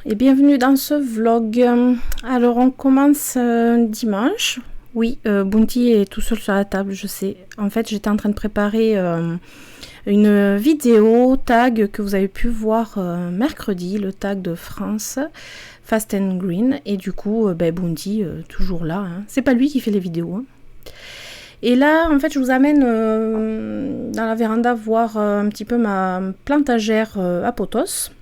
et bienvenue dans ce vlog. Alors on commence dimanche. Oui, Bounty est tout seul sur la table, je sais. En fait, j'étais en train de préparer une vidéo tag que vous avez pu voir mercredi, le tag de France, Fast and Green. Et du coup, Bounty, toujours là. Hein. C'est pas lui qui fait les vidéos. Hein. Et là, en fait, je vous amène dans la véranda voir un petit peu ma plantagère à pothos.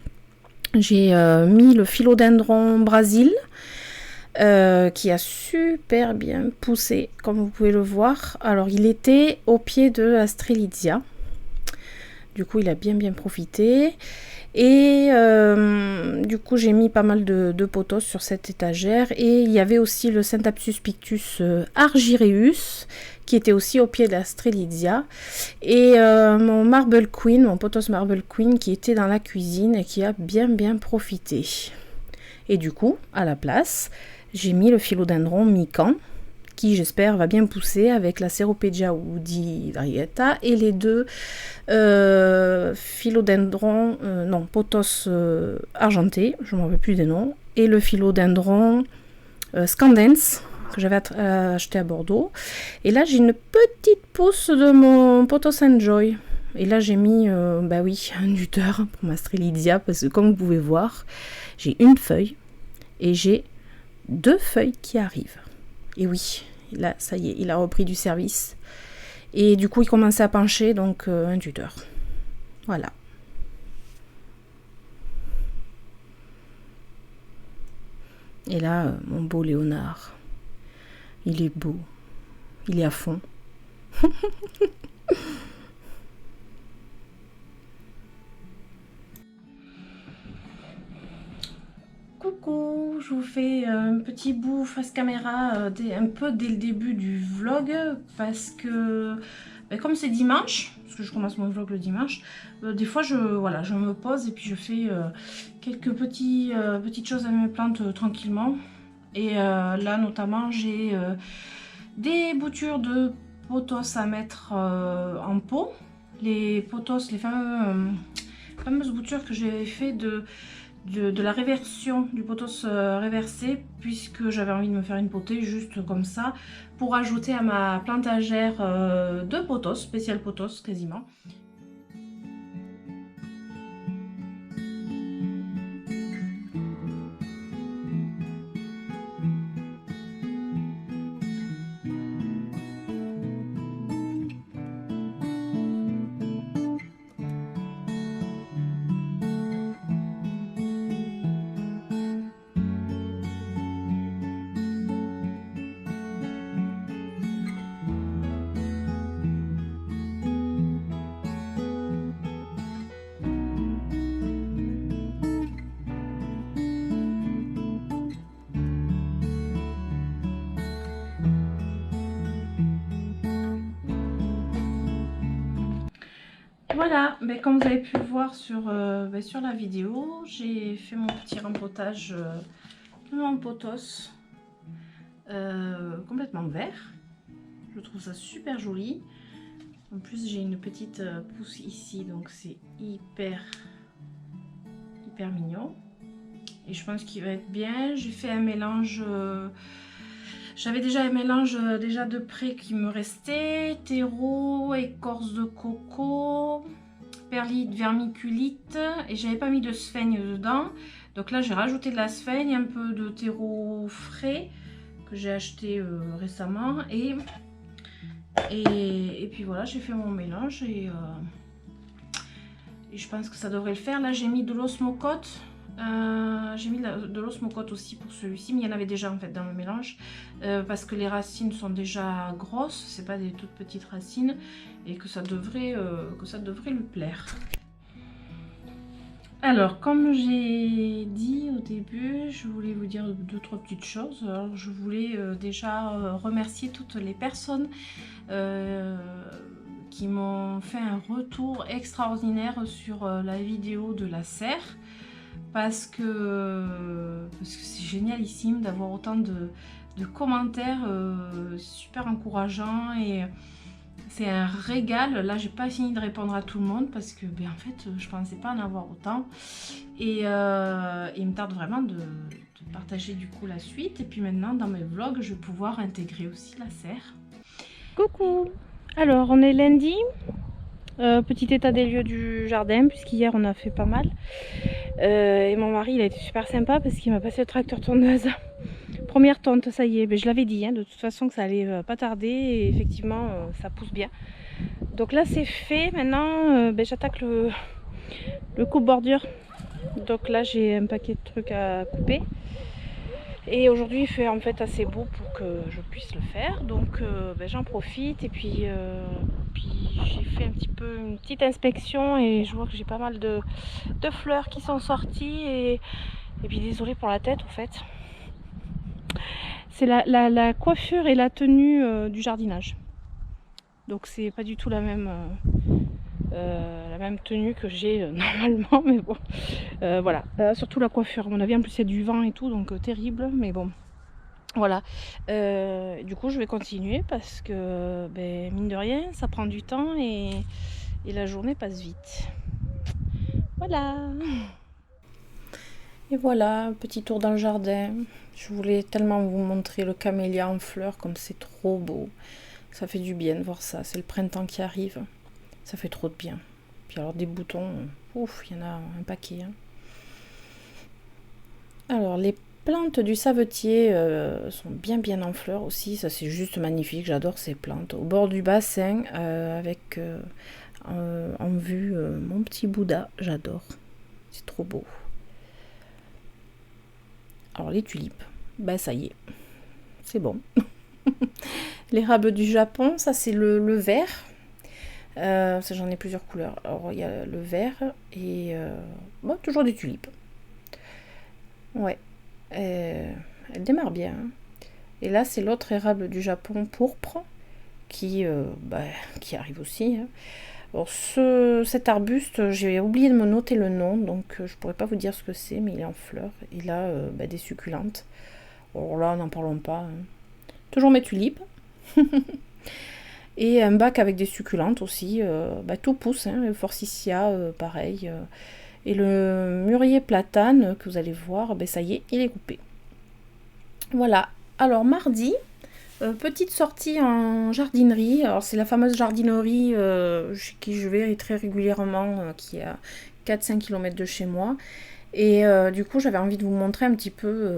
J'ai mis le philodendron Brésil qui a super bien poussé, comme vous pouvez le voir. Alors, il était au pied de Astrelizia. Du coup, il a bien profité. Et du coup, j'ai mis pas mal de pothos sur cette étagère. Et il y avait aussi le Synapsus pictus argyreus qui était aussi au pied de la Strelitzia. Et mon Marble Queen, mon pothos Marble Queen qui était dans la cuisine et qui a bien profité. Et du coup, à la place, j'ai mis le philodendron Mikan qui j'espère va bien pousser avec la Ceropegia woody varieta et les deux philodendrons, pothos argentés, je ne me rappelle plus des noms, et le philodendron scandens que j'avais acheté à Bordeaux. Et là j'ai une petite pousse de mon pothos enjoy. Et là j'ai mis un tuteur pour ma Strelitzia parce que comme vous pouvez voir, j'ai une feuille et j'ai 2 feuilles qui arrivent. Et oui, là, ça y est, il a repris du service. Et du coup, il commençait à pencher, donc un tuteur. Voilà. Et là, mon beau Léonard, il est beau. Il est à fond. Coucou, je vous fais un petit bout face caméra un peu dès le début du vlog parce que comme c'est dimanche, parce que je commence mon vlog le dimanche, des fois je me pose et puis je fais quelques petites choses à mes plantes tranquillement. Et là notamment j'ai des boutures de pothos à mettre en pot. Les pothos, les fameuses boutures que j'ai fait de la réversion du pothos réversé, puisque j'avais envie de me faire une potée juste comme ça pour ajouter à ma plantagère de pothos, spécial pothos quasiment. Voilà, comme vous avez pu le voir sur la vidéo, j'ai fait mon petit rempotage de mon pothos complètement vert. Je trouve ça super joli. En plus, j'ai une petite pousse ici, donc c'est hyper mignon. Et je pense qu'il va être bien. J'ai fait un mélange... J'avais déjà un mélange de près qui me restait. Terreau, écorce de coco, perlite, vermiculite. Et j'avais pas mis de sphaigne dedans. Donc là, j'ai rajouté de la sphaigne, un peu de terreau frais que j'ai acheté récemment. Et puis voilà, j'ai fait mon mélange et je pense que ça devrait le faire. Là, j'ai mis de l'osmocote. J'ai mis de l'osmocote aussi pour celui-ci, mais il y en avait déjà en fait dans le mélange parce que les racines sont déjà grosses, c'est pas des toutes petites racines et que ça devrait lui plaire. Alors, comme j'ai dit au début, je voulais vous dire 2-3 petites choses. Alors, je voulais déjà remercier toutes les personnes qui m'ont fait un retour extraordinaire sur la vidéo de la serre. Parce que c'est génialissime d'avoir autant de commentaires super encourageants et C'est un régal. Là, j'ai pas fini de répondre à tout le monde parce que, en fait, je pensais pas en avoir autant. Et il me tarde vraiment de partager du coup la suite. Et puis maintenant, dans mes vlogs, je vais pouvoir intégrer aussi la serre. Coucou! Alors, on est lundi. Petit état des lieux du jardin, puisqu'hier on a fait pas mal. Et mon mari, il a été super sympa parce qu'il m'a passé le tracteur tondeuse. Première tonte, ça y est, mais je l'avais dit, de toute façon que ça allait pas tarder, et effectivement ça pousse bien. Donc là c'est fait, maintenant j'attaque le coupe-bordure. Donc là j'ai un paquet de trucs à couper. Et aujourd'hui il fait en fait assez beau pour que je puisse le faire, donc j'en profite. Et puis j'ai fait une petite inspection et je vois que j'ai pas mal de fleurs qui sont sorties. Et puis désolée pour la tête en fait. C'est la coiffure et la tenue du jardinage. Donc c'est pas du tout la même tenue que j'ai normalement, mais bon. Voilà, surtout la coiffure. À mon avis, en plus il y a du vent et tout, donc terrible, mais bon. Voilà. Du coup, je vais continuer parce que, mine de rien, ça prend du temps et la journée passe vite. Voilà. Et voilà, petit tour dans le jardin. Je voulais tellement vous montrer le camélia en fleurs, comme c'est trop beau. Ça fait du bien de voir ça. C'est le printemps qui arrive. Ça fait trop de bien. Puis alors des boutons, ouf, il y en a un paquet. Hein. Alors les plantes du savetier sont bien en fleurs aussi. Ça c'est juste magnifique. J'adore ces plantes. Au bord du bassin, avec en vue mon petit Bouddha. J'adore. C'est trop beau. Alors les tulipes, ça y est, c'est bon. L'érable du Japon, ça c'est le vert. Ça j'en ai plusieurs couleurs. Alors il y a le vert et toujours des tulipes. Ouais, elle démarre bien. Hein. Et là c'est l'autre érable du Japon pourpre qui arrive aussi. Hein. Alors cet arbuste, j'ai oublié de me noter le nom, donc je pourrais pas vous dire ce que c'est, mais il est en fleurs. Il a des succulentes. Alors là, n'en parlons pas. Hein. Toujours mes tulipes. Et un bac avec des succulentes aussi. Tout pousse, hein. Le forsythia, pareil. Et le mûrier platane, que vous allez voir, ça y est, il est coupé. Voilà. Alors mardi, petite sortie en jardinerie. Alors c'est la fameuse jardinerie chez qui je vais très régulièrement, qui est à 4-5 km de chez moi. Et du coup j'avais envie de vous montrer un petit peu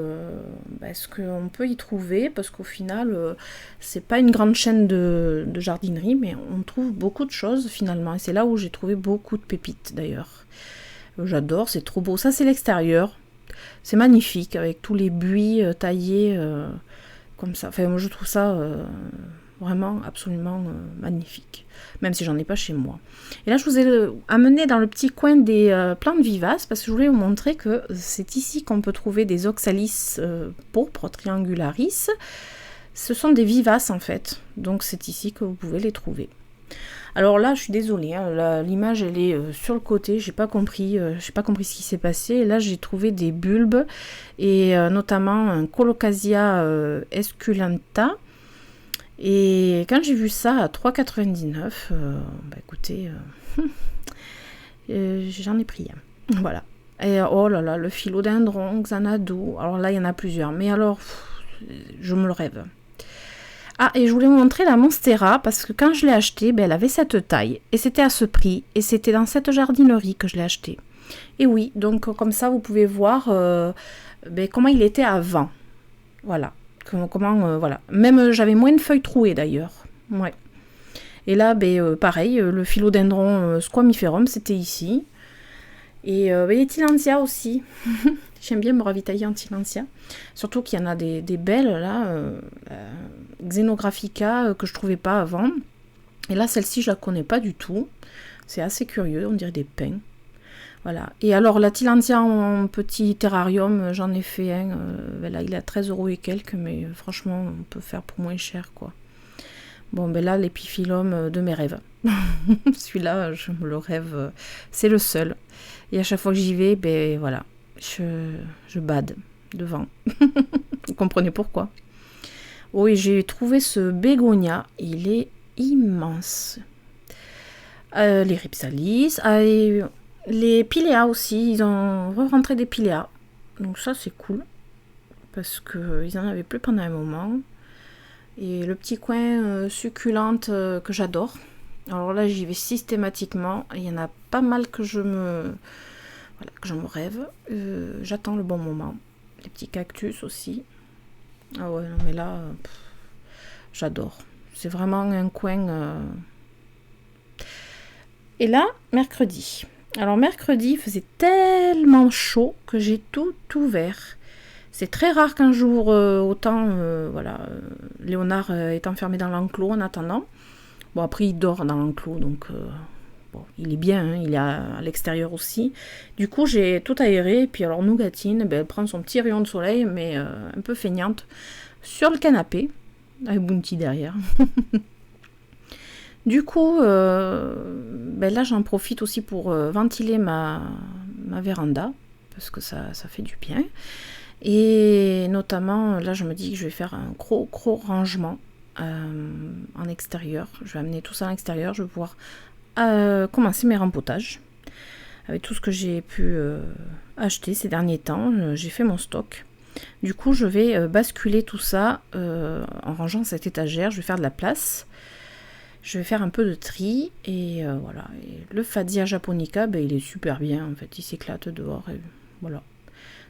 ce qu'on peut y trouver, parce qu'au final c'est pas une grande chaîne de jardinerie, mais on trouve beaucoup de choses finalement. Et c'est là où j'ai trouvé beaucoup de pépites d'ailleurs. J'adore, c'est trop beau. Ça c'est l'extérieur. C'est magnifique avec tous les buis taillés comme ça. Enfin, moi je trouve ça vraiment absolument magnifique, même si j'en ai pas chez moi. Et là je vous ai amené dans le petit coin des plantes vivaces, parce que je voulais vous montrer que c'est ici qu'on peut trouver des oxalis pourpres triangularis. Ce sont des vivaces en fait, donc c'est ici que vous pouvez les trouver. Alors là je suis désolée, hein, l'image elle est sur le côté, j'ai pas compris ce qui s'est passé. Et là j'ai trouvé des bulbes, et notamment un Colocasia esculenta. Et quand j'ai vu ça à 3,99, écoutez, j'en ai pris un. Voilà. Et oh là là, le philodendron, Xanadu. Alors là, il y en a plusieurs. Mais alors, je me le rêve. Ah, et je voulais vous montrer la Monstera, parce que quand je l'ai achetée, elle avait cette taille. Et c'était à ce prix. Et c'était dans cette jardinerie que je l'ai achetée. Et oui, donc comme ça, vous pouvez voir comment il était avant. Voilà. Voilà. Même j'avais moins de feuilles trouées d'ailleurs. Ouais. Et là, pareil, le philodendron squamiferum, c'était ici. Et les tillandsias aussi. J'aime bien me ravitailler en tillandsia. Surtout qu'il y en a des belles là, Xenographica, que je trouvais pas avant. Et là, celle-ci, je la connais pas du tout. C'est assez curieux, on dirait des pins. Voilà. Et alors la tillandsia en petit terrarium, j'en ai fait un. Là, il est à 13 € et quelques, mais franchement, on peut faire pour moins cher, quoi. Bon, là, l'épiphyllum de mes rêves. Celui-là, je me le rêve. C'est le seul. Et à chaque fois que j'y vais, voilà, je bade devant. Vous comprenez pourquoi. Oui, j'ai trouvé ce bégonia. Il est immenses. Les Ripsalis, et les Pilea aussi, ils ont re-rentré des Pilea. Donc ça c'est cool, parce qu'ils en avaient plus pendant un moment. Et le petit coin succulente que j'adore. Alors là j'y vais systématiquement, il y en a pas mal que je me rêve. J'attends le bon moment. Les petits cactus aussi. Ah ouais, non mais là, j'adore. C'est vraiment un coin... Et là, mercredi. Alors mercredi, il faisait tellement chaud que j'ai tout ouvert. C'est très rare qu'un jour, autant, Léonard est enfermé dans l'enclos en attendant. Bon, après, il dort dans l'enclos, donc bon, il est bien, hein, il est à l'extérieur aussi. Du coup, j'ai tout aéré, et puis alors Nougatine, elle prend son petit rayon de soleil, mais un peu feignante, sur le canapé, avec Bounty derrière. Du coup, là, j'en profite aussi pour ventiler ma véranda, parce que ça fait du bien. Et notamment, là, je me dis que je vais faire un gros rangement en extérieur. Je vais amener tout ça à l'extérieur. Je vais pouvoir commencer mes rempotages. Avec tout ce que j'ai pu acheter ces derniers temps, j'ai fait mon stock. Du coup, je vais basculer tout ça en rangeant cette étagère. Je vais faire de la place. Je vais faire un peu de tri. Et voilà. Et le Fatsia japonica, il est super bien. En fait, il s'éclate dehors. Et voilà.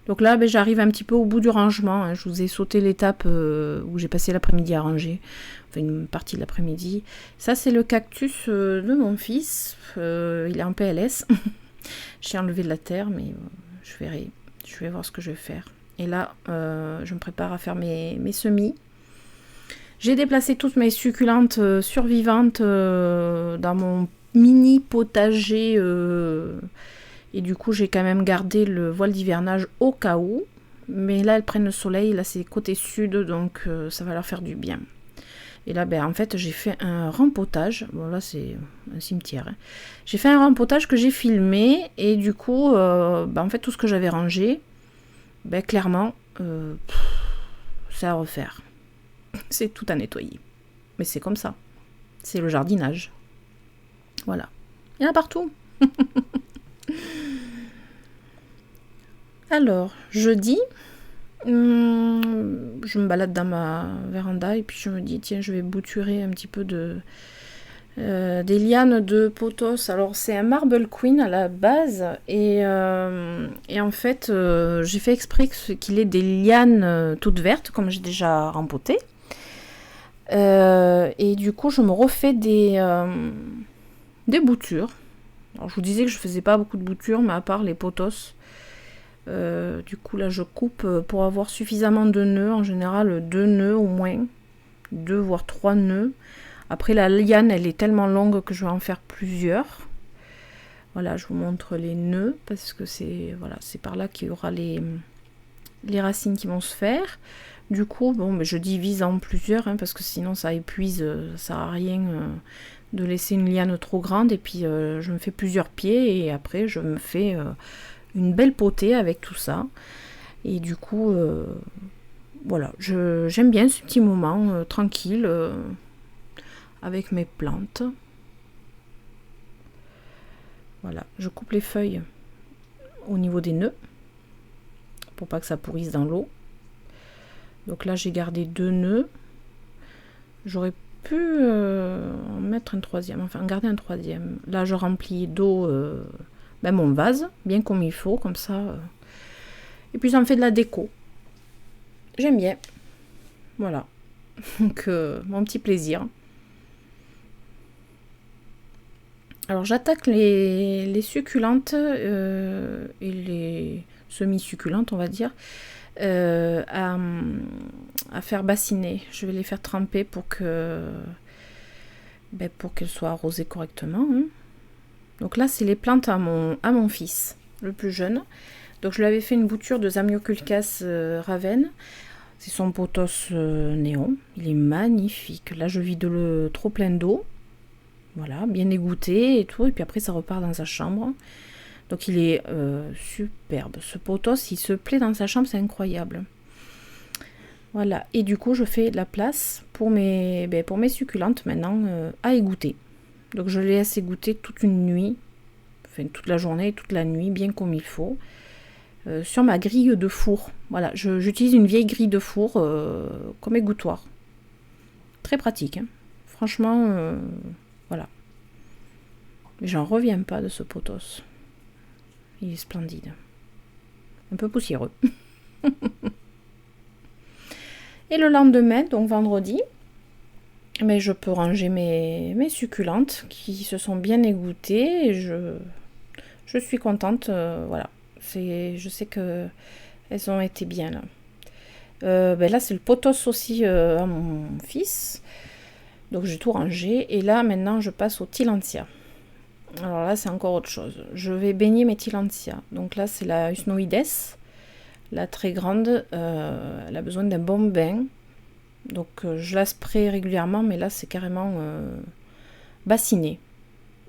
Donc là, j'arrive un petit peu au bout du rangement. Hein. Je vous ai sauté l'étape où j'ai passé l'après-midi à ranger. Enfin, une partie de l'après-midi. Ça, c'est le cactus de mon fils. Il est en PLS. J'ai enlevé de la terre, mais je vais voir ce que je vais faire. Et là, je me prépare à faire mes semis. J'ai déplacé toutes mes succulentes survivantes dans mon mini potager. Et du coup, j'ai quand même gardé le voile d'hivernage au cas où. Mais là, elles prennent le soleil. Là, c'est côté sud, donc ça va leur faire du bien. Et là, en fait, j'ai fait un rempotage. Bon, là, c'est un cimetière. Hein. J'ai fait un rempotage que j'ai filmé. Et du coup, en fait, tout ce que j'avais rangé, clairement, c'est à refaire. C'est tout à nettoyer. Mais c'est comme ça. C'est le jardinage. Voilà. Il y en a partout. Alors, jeudi, je me balade dans ma véranda et puis je me dis, tiens, je vais bouturer un petit peu des lianes de pothos. Alors, c'est un Marble Queen à la base et en fait, j'ai fait exprès qu'il ait des lianes toutes vertes, comme j'ai déjà rempoté. Et du coup, je me refais des boutures. Alors, je vous disais que je faisais pas beaucoup de boutures, mais à part les pothos. Du coup là je coupe pour avoir suffisamment de nœuds, en général 2 nœuds au moins, 2 voire 3 nœuds. Après la liane elle est tellement longue que je vais en faire plusieurs. Voilà, je vous montre les nœuds parce que c'est par là qu'il y aura les racines qui vont se faire. Du coup je divise en plusieurs parce que sinon ça épuise, ça sert à rien de laisser une liane trop grande. Et puis je me fais plusieurs pieds et après je me fais une belle potée avec tout ça. Et du coup, j'aime bien ce petit moment tranquille avec mes plantes. Voilà, je coupe les feuilles au niveau des nœuds pour pas que ça pourrisse dans l'eau. Donc là, j'ai gardé 2 nœuds. J'aurais pu en mettre un troisième, enfin garder un troisième. Là, je remplis d'eau mon vase, bien comme il faut, comme ça. Et puis ça me fait de la déco. J'aime bien. Voilà. Donc, mon petit plaisir. Alors, j'attaque les succulentes et les semi-succulentes, on va dire, à faire bassiner. Je vais les faire tremper pour qu'elles soient arrosées correctement. Hein. Donc là, c'est les plantes à mon fils, le plus jeune. Donc je lui avais fait une bouture de Zamioculcas Raven. C'est son pothos néon. Il est magnifique. Là, je vide le trop plein d'eau. Voilà, bien égoutté et tout. Et puis après, ça repart dans sa chambre. Donc il est superbe. Ce pothos, il se plaît dans sa chambre, c'est incroyable. Voilà, et du coup je fais la place pour mes succulentes maintenant à égoutter. Donc je les laisse égoutter toute une nuit, enfin toute la journée, toute la nuit, bien comme il faut, sur ma grille de four. Voilà, j'utilise une vieille grille de four comme égouttoir. Très pratique, hein. Franchement, voilà. J'en reviens pas de ce potos. Il est splendide. Un peu poussiéreux. Et le lendemain, donc vendredi, mais je peux ranger mes succulentes qui se sont bien égouttées et je suis contente. Voilà, je sais que elles ont été bien là. Là c'est le potos aussi à mon fils, donc j'ai tout rangé et là maintenant je passe au tillandsia. Alors là c'est encore autre chose. Je vais baigner mes tillandsia. Donc là c'est la Usnoides, la très grande. Elle a besoin d'un bon bain. Donc je la spray régulièrement, mais là c'est carrément bassiné.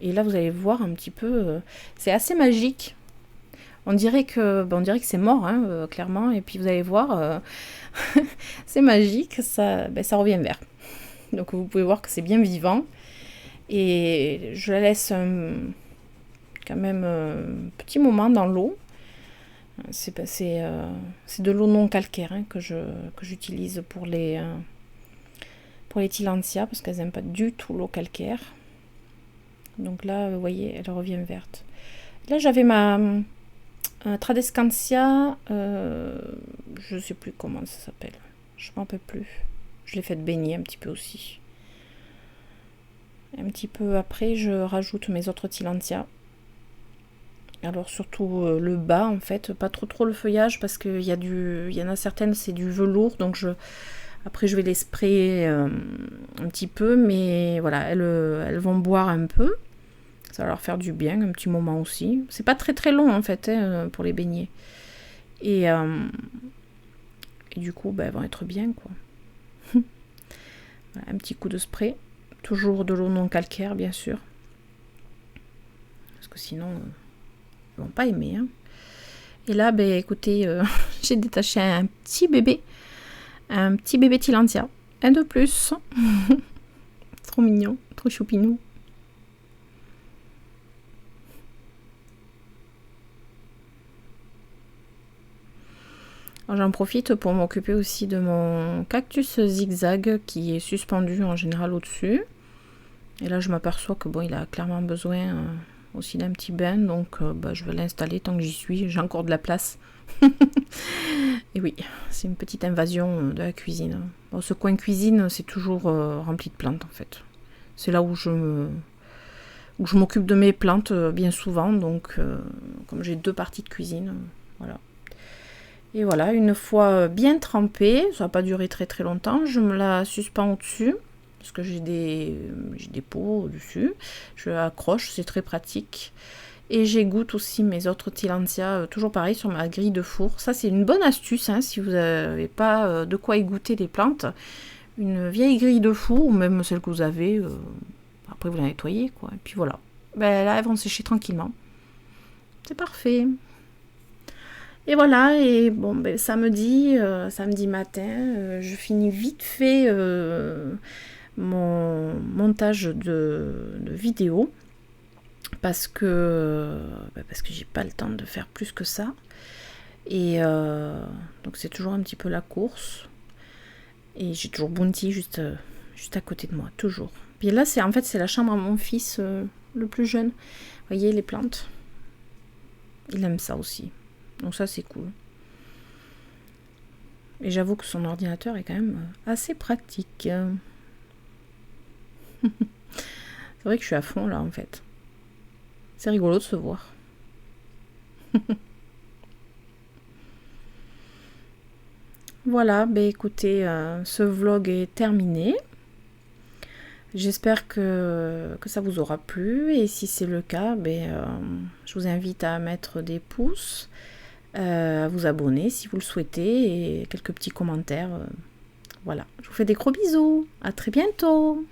Et là vous allez voir un petit peu, c'est assez magique. On dirait que c'est mort, hein, clairement. Et puis vous allez voir, c'est magique, ça revient vert. Donc vous pouvez voir que c'est bien vivant. Et je la laisse quand même un petit moment dans l'eau. C'est de l'eau non calcaire hein, que j'utilise pour les tillandsia parce qu'elles n'aiment pas du tout l'eau calcaire. Donc là, vous voyez, elle revient verte. Là, j'avais ma Tradescantia, je ne sais plus comment ça s'appelle. Je ne m'en rappelle plus. Je l'ai fait baigner un petit peu aussi. Un petit peu après, je rajoute mes autres tillandsia. Alors surtout le bas en fait, pas trop le feuillage parce qu'il y en a certaines c'est du velours donc après je vais les sprayer un petit peu mais voilà elles vont boire un peu, ça va leur faire du bien un petit moment aussi. C'est pas très long en fait hein, pour les baigner et du coup elles vont être bien quoi. Voilà, un petit coup de spray, toujours de l'eau non calcaire bien sûr parce que sinon ils vont pas aimer. Hein. Et là, écoutez, j'ai détaché un petit bébé tillandsia. Un de plus. Trop mignon, trop choupinou. J'en profite pour m'occuper aussi de mon cactus zigzag qui est suspendu en général au-dessus. Et là, je m'aperçois que il a clairement besoin aussi d'un petit bain, donc je vais l'installer tant que j'y suis, j'ai encore de la place. Et oui, c'est une petite invasion de la cuisine. Bon, ce coin cuisine, c'est toujours rempli de plantes en fait. C'est là où je m'occupe de mes plantes bien souvent, donc comme j'ai 2 parties de cuisine, voilà. Et voilà, une fois bien trempée, ça va pas durer très longtemps, je me la suspends au-dessus. Parce que j'ai des pots au-dessus, je accroche, c'est très pratique. Et j'égoutte aussi mes autres tillandsia, toujours pareil sur ma grille de four. Ça c'est une bonne astuce hein, si vous n'avez pas de quoi égoutter les plantes. Une vieille grille de four, ou même celle que vous avez, après vous la nettoyez quoi. Et puis voilà, là elles vont sécher tranquillement. C'est parfait. Et voilà, et samedi matin, je finis vite fait mon montage de vidéo parce que j'ai pas le temps de faire plus que ça et donc c'est toujours un petit peu la course et j'ai toujours Bounty juste à côté de moi, toujours. Puis là c'est la chambre à mon fils le plus jeune. Vous voyez les plantes, il aime ça aussi, donc ça c'est cool. Et j'avoue que son ordinateur est quand même assez pratique. C'est vrai que je suis à fond là en fait. C'est rigolo de se voir. Voilà, écoutez, ce vlog est terminé. J'espère que ça vous aura plu et si c'est le cas, je vous invite à mettre des pouces, à vous abonner si vous le souhaitez et quelques petits commentaires. Voilà, je vous fais des gros bisous. À très bientôt.